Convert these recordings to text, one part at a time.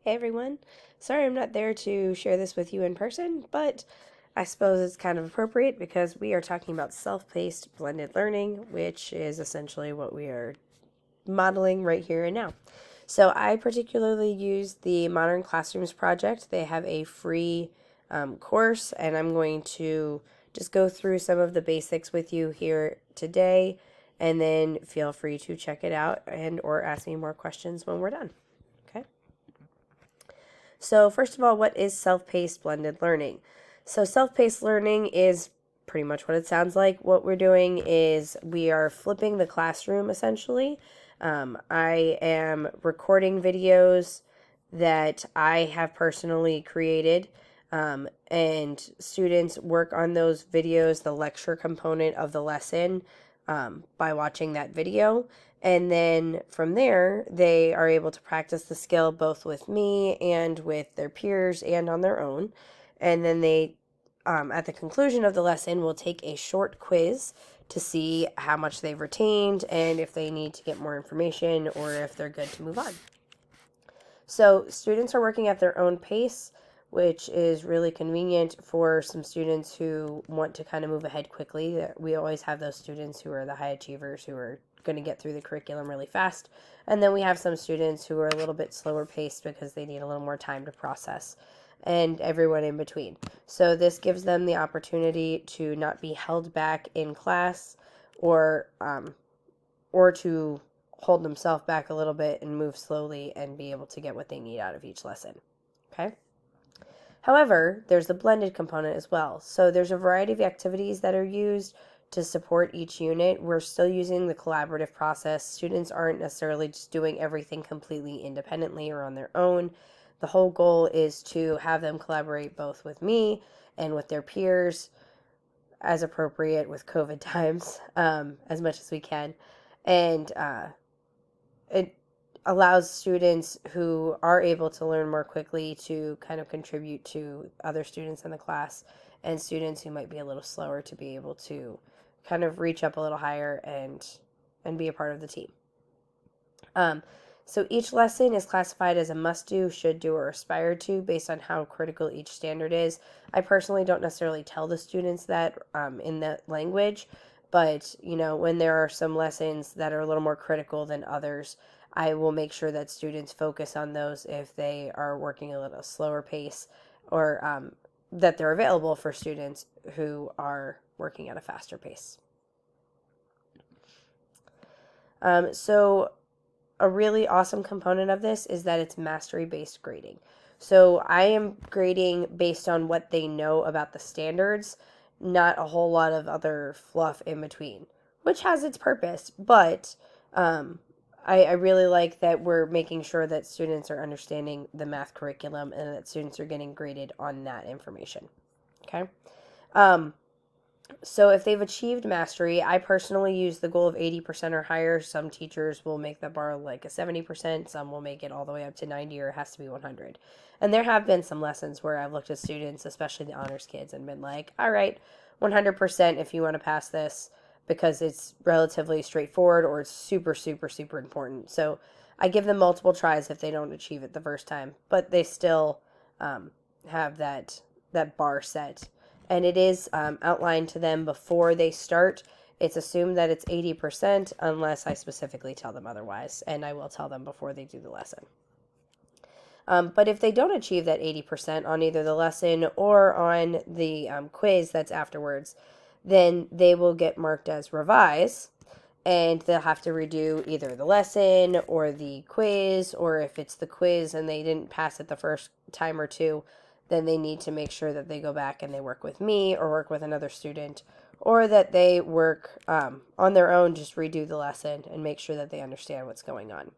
Hey everyone. Sorry I'm not there to share this with you in person, but I suppose it's kind of appropriate because we are talking about self-paced blended learning, which is essentially what we are modeling right here and now. So I particularly use the Modern Classrooms project. They have a free course, and I'm going to just go through some of the basics with you here today, and then feel free to check it out and or ask me more questions when we're done. Okay? So, first of all, what is self paced blended learning? So, self paced learning is pretty much what it sounds like. What we're doing is we are flipping the classroom essentially. I am recording videos that I have personally created, and students work on those videos, the lecture component of the lesson, by watching that video. And then from there, they are able to practice the skill both with me and with their peers and on their own. And then they, at the conclusion of the lesson, will take a short quiz to see how much they've retained and if they need to get more information or if they're good to move on. So students are working at their own pace, which is really convenient for some students who want to kind of move ahead quickly. We always have those students who are the high achievers who are going to get through the curriculum really fast. And then we have some students who are a little bit slower paced because they need a little more time to process, and everyone in between. So this gives them the opportunity to not be held back in class or to hold themselves back a little bit and move slowly and be able to get what they need out of each lesson. Okay? However, there's the blended component as well. So there's a variety of activities that are used to support each unit. We're still using the collaborative process. Students aren't necessarily just doing everything completely independently or on their own. The whole goal is to have them collaborate both with me and with their peers as appropriate with COVID times, as much as we can. And it allows students who are able to learn more quickly to kind of contribute to other students in the class, and students who might be a little slower to be able to kind of reach up a little higher and be a part of the team. So each lesson is classified as a must do, should do, or aspire to based on how critical each standard is. I personally don't necessarily tell the students that in that language, but when there are some lessons that are a little more critical than others, I will make sure that students focus on those if they are working a little slower pace, or that they're available for students who are working at a faster pace. So a really awesome component of this is that it's mastery-based grading. So I am grading based on what they know about the standards, not a whole lot of other fluff in between, which has its purpose, but I really like that we're making sure that students are understanding the math curriculum and that students are getting graded on that information. Okay? So if they've achieved mastery, I personally use the goal of 80% or higher. Some teachers will make the bar like a 70%, some will make it all the way up to 90, or it has to be 100. And there have been some lessons where I've looked at students, especially the honors kids, and been like, all right, 100% if you want to pass this, because it's relatively straightforward or it's super, super, super important. So I give them multiple tries if they don't achieve it the first time, but they still have that bar set, and it is outlined to them before they start. It's assumed that it's 80% unless I specifically tell them otherwise, and I will tell them before they do the lesson. But if they don't achieve that 80% on either the lesson or on the quiz that's afterwards, then they will get marked as revise, and they'll have to redo either the lesson or the quiz, or if it's the quiz and they didn't pass it the first time or two, then they need to make sure that they go back and they work with me or work with another student, or that they work on their own, just redo the lesson and make sure that they understand what's going on.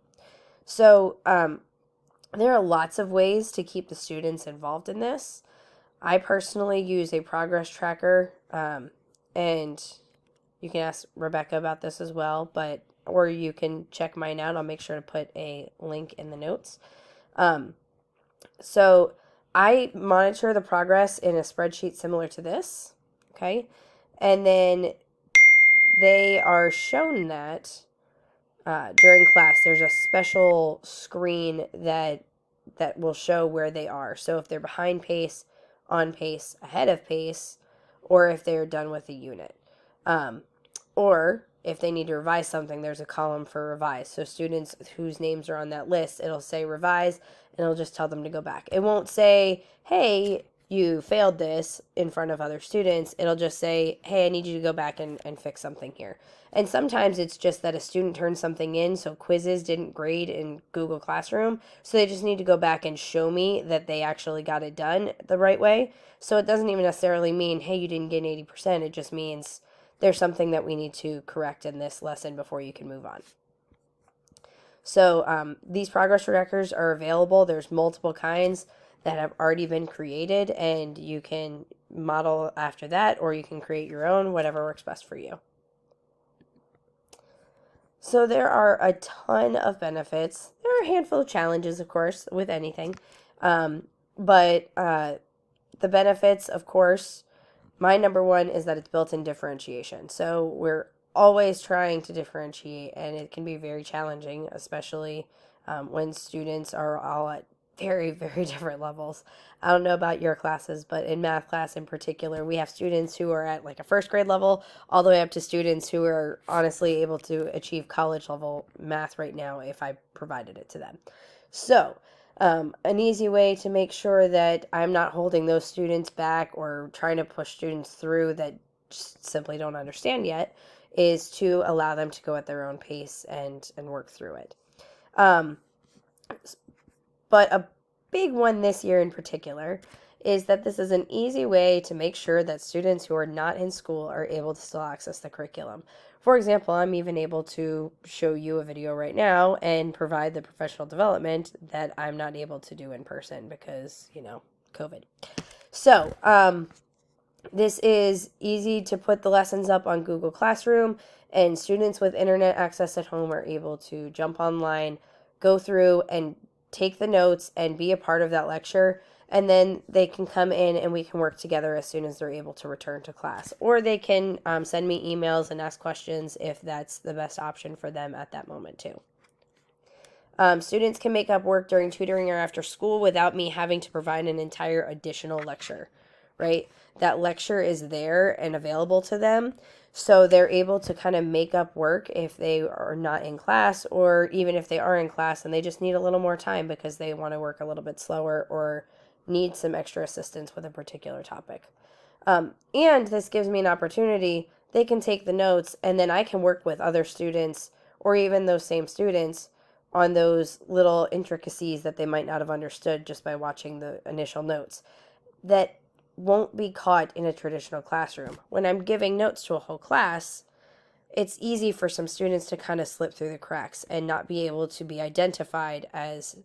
So there are lots of ways to keep the students involved in this. I personally use a progress tracker, and you can ask Rebecca about this as well, or you can check mine out. I'll make sure to put a link in the notes. So I monitor the progress in a spreadsheet similar to this, okay? And then they are shown that during class. There's a special screen that that will show where they are. So if they're behind pace, on pace, ahead of pace, or if they're done with a unit. Um, or if they need to revise something, there's a column for revise. So students whose names are on that list, it'll say revise, and it'll just tell them to go back. It won't say, hey, you failed this in front of other students. It'll just say, hey, I need you to go back and fix something here. And sometimes it's just that a student turned something in, so quizzes didn't grade in Google Classroom. So they just need to go back and show me that they actually got it done the right way. So it doesn't even necessarily mean, hey, you didn't get 80%. It just means there's something that we need to correct in this lesson before you can move on. So these progress trackers are available. There's multiple kinds that have already been created, and you can model after that, or you can create your own, whatever works best for you. So there are a ton of benefits. There are a handful of challenges, of course, with anything. But the benefits, of course, my number one is that it's built-in differentiation. So we're always trying to differentiate, and it can be very challenging, especially when students are all at very, very different levels. I don't know about your classes, but in math class in particular, we have students who are at like a first grade level all the way up to students who are honestly able to achieve college level math right now if I provided it to them. So, an easy way to make sure that I'm not holding those students back or trying to push students through that just simply don't understand yet is to allow them to go at their own pace and work through it. Um, but a big one this year in particular is that this is an easy way to make sure that students who are not in school are able to still access the curriculum. For example, I'm even able to show you a video right now and provide the professional development that I'm not able to do in person because, COVID. So, this is easy to put the lessons up on Google Classroom, and students with internet access at home are able to jump online, go through, and take the notes and be a part of that lecture. And then they can come in and we can work together as soon as they're able to return to class. Or they can send me emails and ask questions if that's the best option for them at that moment, too. Students can make up work during tutoring or after school without me having to provide an entire additional lecture, right? That lecture is there and available to them. So they're able to kind of make up work if they are not in class, or even if they are in class and they just need a little more time because they want to work a little bit slower or need some extra assistance with a particular topic. And this gives me an opportunity. They can take the notes and then I can work with other students or even those same students on those little intricacies that they might not have understood just by watching the initial notes that won't be caught in a traditional classroom. When I'm giving notes to a whole class, it's easy for some students to kind of slip through the cracks and not be able to be identified as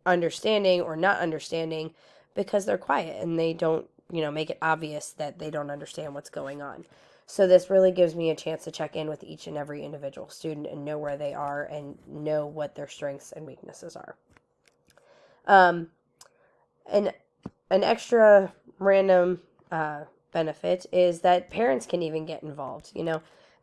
understanding or not understanding because they're quiet and they don't, make it obvious that they don't understand what's going on. So this really gives me a chance to check in with each and every individual student and know where they are and know what their strengths and weaknesses are. And an extra random benefit is that parents can even get involved.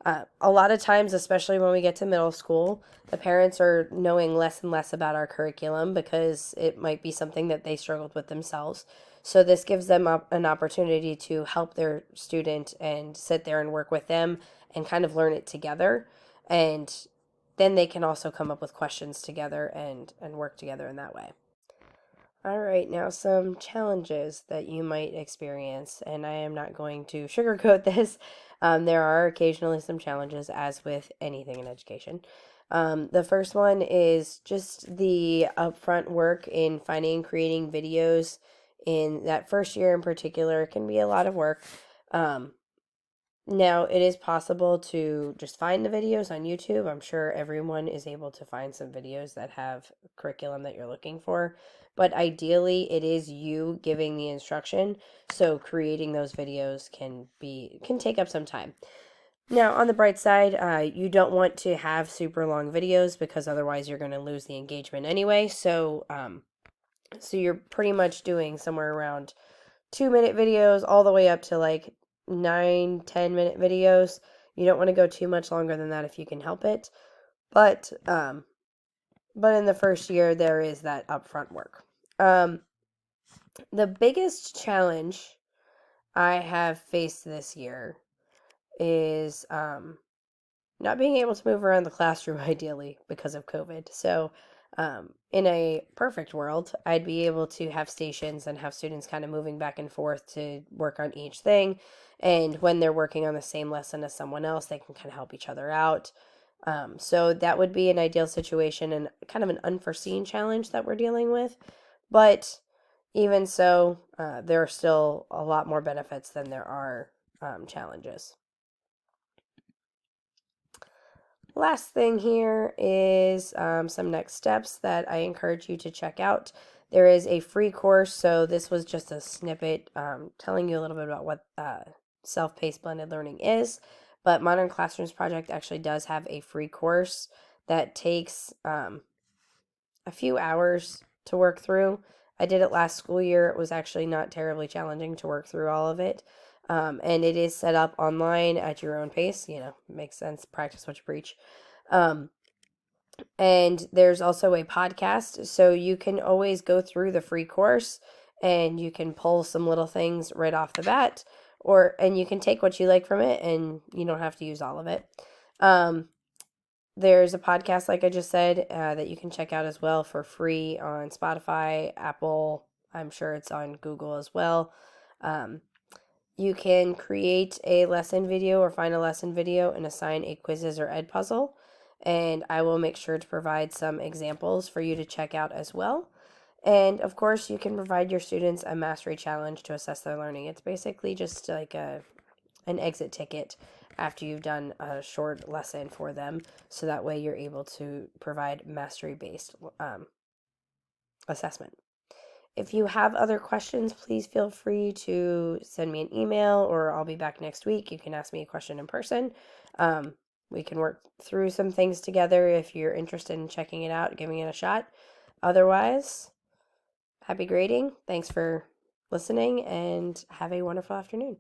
A lot of times, especially when we get to middle school, the parents are knowing less and less about our curriculum because it might be something that they struggled with themselves. So this gives them an opportunity to help their student and sit there and work with them and kind of learn it together. And then they can also come up with questions together and work together in that way. All right, now some challenges that you might experience, and I am not going to sugarcoat this. There are occasionally some challenges, as with anything in education. The first one is just the upfront work in finding and creating videos. In that first year in particular, it can be a lot of work. Now, it is possible to just find the videos on YouTube. I'm sure everyone is able to find some videos that have curriculum that you're looking for. But ideally, it is you giving the instruction. So creating those videos can take up some time. Now, on the bright side, you don't want to have super long videos because otherwise you're going to lose the engagement anyway. So you're pretty much doing somewhere around 2-minute videos all the way up to like 9-10 minute videos. You don't want to go too much longer than that if you can help it. But but in the first year, there is that upfront work. The biggest challenge I have faced this year is not being able to move around the classroom ideally because of COVID. So, in a perfect world, I'd be able to have stations and have students kind of moving back and forth to work on each thing. And when they're working on the same lesson as someone else, they can kind of help each other out. So that would be an ideal situation and kind of an unforeseen challenge that we're dealing with. But even so, there are still a lot more benefits than there are challenges. Last thing here is some next steps that I encourage you to check out. There is a free course, so this was just a snippet telling you a little bit about what self-paced blended learning is. But Modern Classrooms Project actually does have a free course that takes a few hours to work through. I did it last school year. It was actually not terribly challenging to work through all of it. And it is set up online at your own pace. Makes sense. Practice what you preach. Um, and there's also a podcast, so you can always go through the free course and you can pull some little things right off the bat, and you can take what you like from it and you don't have to use all of it. There's a podcast, like I just said, that you can check out as well for free on Spotify, Apple. I'm sure it's on Google as well. You can create a lesson video or find a lesson video and assign a quizzes or ed puzzle. And I will make sure to provide some examples for you to check out as well. And of course, you can provide your students a mastery challenge to assess their learning. It's basically just like an exit ticket after you've done a short lesson for them, so that way you're able to provide mastery-based assessment. If you have other questions, please feel free to send me an email, or I'll be back next week. You can ask me a question in person. We can work through some things together if you're interested in checking it out, giving it a shot. Otherwise, happy grading. Thanks for listening, and have a wonderful afternoon.